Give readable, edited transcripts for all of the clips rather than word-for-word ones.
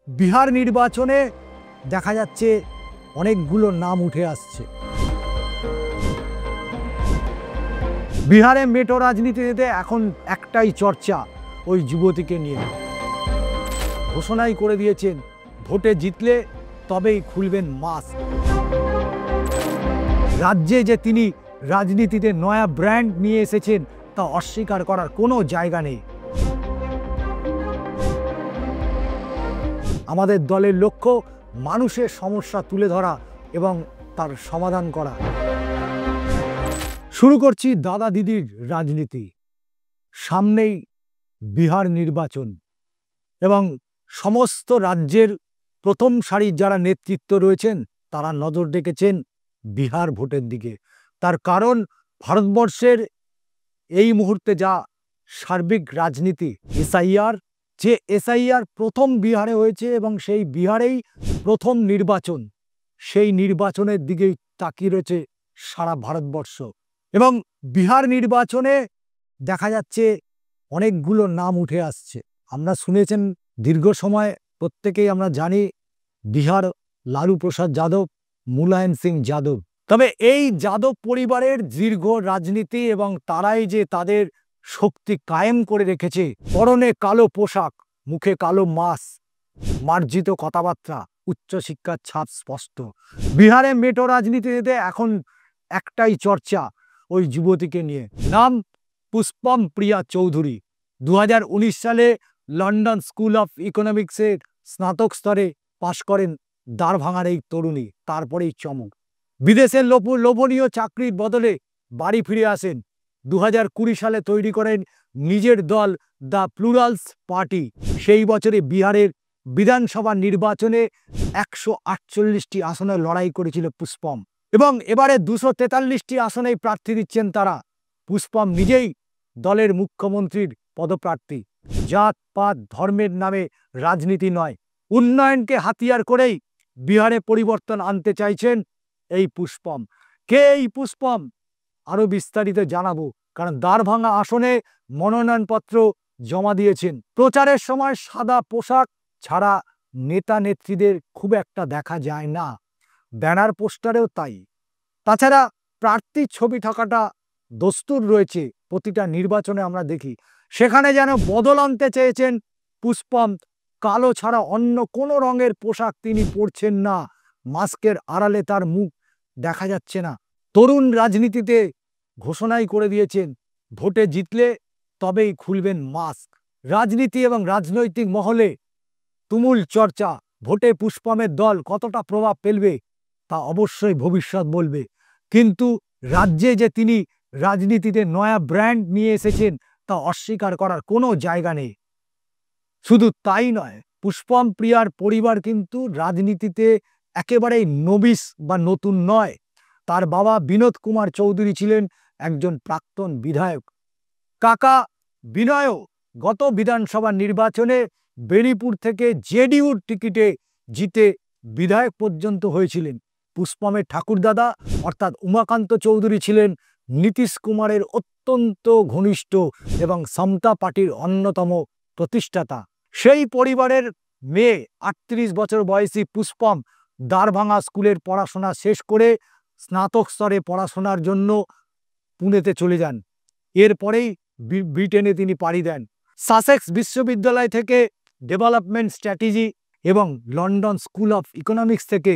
বিহার নির্বাচনে দেখা যাচ্ছে অনেকগুলো নাম উঠে আসছে। বিহারে মেটো রাজনীতিতে এখন একটাই চর্চা, ওই যুবতীকে নিয়ে। ঘোষণাই করে দিয়েছেন ভোটে জিতলে তবেই খুলবেন মাস্ক। রাজ্যে যে তিনি রাজনীতিতে নয়া ব্র্যান্ড নিয়ে এসেছেন তা অস্বীকার করার কোনো জায়গা নেই। আমাদের দলের লক্ষ্য মানুষের সমস্যা তুলে ধরা এবং তার সমাধান করা। শুরু করছি দাদা দিদির রাজনীতি। সামনেই বিহার নির্বাচন এবং সমস্ত রাজ্যের প্রথম সারির যারা নেতৃত্ব রয়েছেন তারা নজর রেখেছেন বিহার ভোটের দিকে। তার কারণ ভারতবর্ষের এই মুহূর্তে যা সার্বিক রাজনীতি, এসআইআর, যে এসআইআর প্রথম বিহারে হয়েছে এবং সেই বিহারেই প্রথম নির্বাচন, সেই নির্বাচনের দিকেই তাকিয়ে রয়েছে সারা ভারতবর্ষ। এবং বিহার নির্বাচনে দেখা যাচ্ছে অনেকগুলো নাম উঠে আসছে। আমরা শুনেছেন দীর্ঘ সময়, প্রত্যেকেই আমরা জানি বিহার লালু প্রসাদ যাদব, মুলায়ম সিং যাদব। তবে এই যাদব পরিবারের দীর্ঘ রাজনীতি এবং তারাই যে তাদের শক্তি কায়েম করে রেখেছে, পরনে কালো পোশাক, মুখে কালো মাস্ক, মার্জিত কথাবার্তা, উচ্চশিক্ষার ছাপ স্পষ্ট। বিহারে মেটো রাজনীতিতে এখন একটাই চর্চা, ওই যুবতীকে নিয়ে। নাম পুষ্পম প্রিয়া চৌধুরী। 2019 সালে লন্ডন স্কুল অফ ইকোনমিক্সের স্নাতক স্তরে পাশ করেন দাঁড়ভাঙার এই তরুণী। তারপরেই চমক, বিদেশের লোভনীয় চাকরির বদলে বাড়ি ফিরে আসেন। 2020 সালে তৈরি করেন নিজের দল দ্য প্লুরালস পার্টি। সেই বছরে বিহারের বিধানসভা নির্বাচনে 148টি আসনে লড়াই করেছিল পুষ্পম এবং এবারে 243টি আসনেই প্রার্থী দিচ্ছেন তারা। পুষ্পম নিজেই দলের মুখ্যমন্ত্রীর পদপ্রার্থী। জাত পাত ধর্মের নামে রাজনীতি নয়, উন্নয়নকে হাতিয়ার করেই বিহারে পরিবর্তন আনতে চাইছেন এই পুষ্পম। কে এই পুষ্পম আরো বিস্তারিত জানাবো, কারণ দাঁড়ভাঙা আসনে মনোনয়নপত্র জমা দিয়েছেন। প্রচারের সময় সাদা পোশাক ছাড়া নেতা নেত্রীদের খুব একটা দেখা যায় না, ব্যানার পোস্টারেও তাই। তাছাড়া প্রার্থীর ছবি থাকাটা দস্তুর রয়েছে প্রতিটা নির্বাচনে, আমরা দেখি। সেখানে যেন বদল আনতে চেয়েছেন পুষ্পম। কালো ছাড়া অন্য কোনো রঙের পোশাক তিনি পরছেন না, মাস্কের আড়ালে তার মুখ দেখা যাচ্ছে না। তরুণ রাজনীতিতে ঘোষণাই করে দিয়েছেন ভোটে জিতলে তবেই খুলবেন মাস্ক। রাজনীতি এবং রাজনৈতিক মহলে তুমুল চর্চা। ভোটে পুষ্পমের দল কতটা প্রভাব ফেলবে তা অবশ্যই ভবিষ্যৎ বলবে, কিন্তু রাজ্যে যে তিনি রাজনীতিতে নয়া ব্র্যান্ড নিয়ে এসেছেন তা অস্বীকার করার কোনো জায়গা নেই। শুধু তাই নয়, পুষ্পম প্রিয়ার পরিবার কিন্তু রাজনীতিতে একেবারেই নবিশ বা নতুন নয়। তার বাবা বিনোদ কুমার চৌধুরী ছিলেন একজন প্রাক্তন বিধায়ক। কাকা বিনয়ও গত বিধানসভা নির্বাচনে বেরিপুর থেকে জেডিইউর টিকিটে জিতে বিধায়ক পর্যন্ত হয়েছিলেন। পুষ্পমের ঠাকুরদাদা অর্থাৎ উমাকান্ত চৌধুরী ছিলেন নীতিশ কুমারের অত্যন্ত ঘনিষ্ঠ এবং সমতা পার্টির অন্যতম প্রতিষ্ঠাতা। সেই পরিবারের মেয়ে 38 বছর বয়সী পুষ্পম দাঁড়ভাঙা স্কুলের পড়াশোনা শেষ করে স্নাতক স্তরে পড়াশোনার জন্য পুনেতে চলে যান। এরপরেই ব্রিটেনে তিনি পাড়ি দেন। সাসেক্স বিশ্ববিদ্যালয় থেকে ডেভেলপমেন্ট স্ট্র্যাটেজি এবং লন্ডন স্কুল অফ ইকোনমিক্স থেকে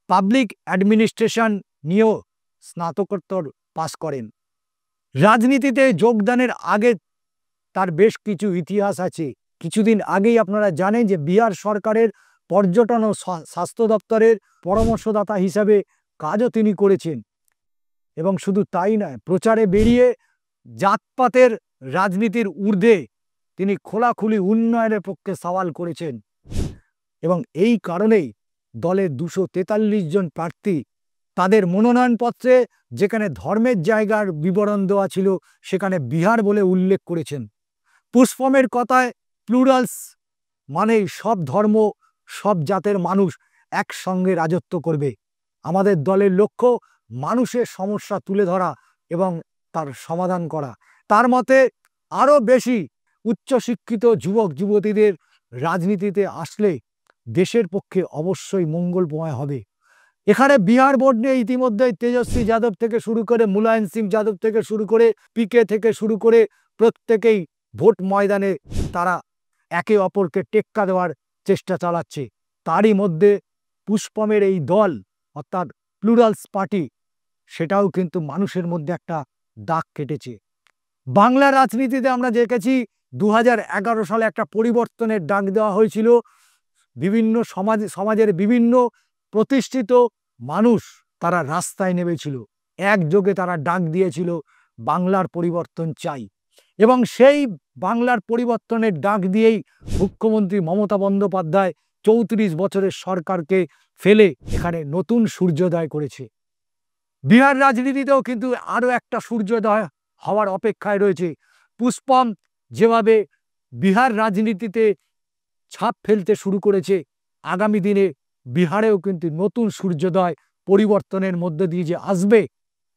পাবলিক অ্যাডমিনিস্ট্রেশন নিয়েও স্নাতকোত্তর পাশ করেন। রাজনীতিতে যোগদানের আগে তার বেশ কিছু ইতিহাস আছে। কিছুদিন আগেই আপনারা জানেন যে বিহার সরকারের পর্যটন ও স্বাস্থ্য দপ্তরের পরামর্শদাতা হিসাবে কাজও তিনি করেছেন। এবং শুধু তাই নয়, প্রচারে বেরিয়ে জাতপাতের রাজনীতির ঊর্ধ্বে তিনি খোলাখুলি উন্নয়নের পক্ষে সওয়াল করেছেন। এবং এই কারণেই দলের 243 জন প্রার্থী তাদের মনোনয়নপত্রে যেখানে ধর্মের জায়গার বিবরণ দেওয়া ছিল সেখানে বিহার বলে উল্লেখ করেছেন। পুষ্পমের কথায় প্লুরালস মানেই সব ধর্ম, সব জাতের মানুষ একসঙ্গে রাজত্ব করবে। আমাদের দলের লক্ষ্য মানুষের সমস্যা তুলে ধরা এবং তার সমাধান করা। তার মতে আরও বেশি উচ্চশিক্ষিত যুবক যুবতীদের রাজনীতিতে আসলে দেশের পক্ষে অবশ্যই মঙ্গলময় হবে। এখানে বিহার বোর্ড নিয়ে ইতিমধ্যেই তেজস্বী যাদব থেকে শুরু করে, মুলায়ম সিং যাদব থেকে শুরু করে, পিকে থেকে শুরু করে প্রত্যেকেই ভোট ময়দানে তারা একে অপরকে টেক্কা দেওয়ার চেষ্টা চালাচ্ছে। তারই মধ্যে পুষ্পমের এই দল অর্থাৎ প্লুরালস পার্টি, সেটাও কিন্তু মানুষের মধ্যে একটা দাগ কেটেছে। বাংলা রাজনীতিতে আমরা দেখেছি 2011 সালে একটা পরিবর্তনের ডাক দেওয়া হয়েছিল। বিভিন্ন সমাজের বিভিন্ন প্রতিষ্ঠিত মানুষ তারা রাস্তায় নেমেছিল, একযোগে তারা ডাক দিয়েছিল বাংলার পরিবর্তন চাই। এবং সেই বাংলার পরিবর্তনের ডাক দিয়েই মুখ্যমন্ত্রী মমতা বন্দ্যোপাধ্যায় 34 বছরের সরকারকে ফেলে এখানে নতুন সূর্যোদয় করেছে। বিহার রাজনীতিতেও কিন্তু আরও একটা সূর্যোদয় হওয়ার অপেক্ষায় রয়েছে। পুষ্পম যেভাবে বিহার রাজনীতিতে ছাপ ফেলতে শুরু করেছে, আগামী দিনে বিহারেও কিন্তু নতুন সূর্যোদয় পরিবর্তনের মধ্যে দিয়ে যে আসবে,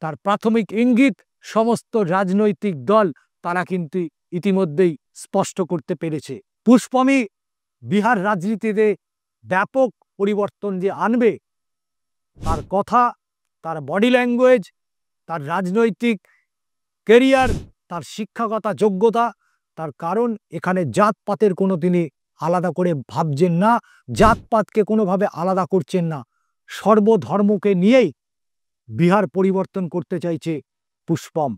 তার প্রাথমিক ইঙ্গিত সমস্ত রাজনৈতিক দল তারা কিন্তু ইতিমধ্যেই স্পষ্ট করতে পেরেছে। পুষ্পমই বিহার রাজনীতিতে ব্যাপক পরিবর্তন যে আনবে, তার কথা, তার বডি ল্যাঙ্গুয়েজ, তার রাজনৈতিক কেরিয়ার, তার শিক্ষাগত যোগ্যতা, তার কারণ এখানে জাতপাতের কোনো তিনি আলাদা করে ভাবছেন না, জাতপাতকে কোনোভাবে আলাদা করছেন না, সর্বধর্মকে নিয়েই বিহার পরিবর্তন করতে চাইছে পুষ্পম।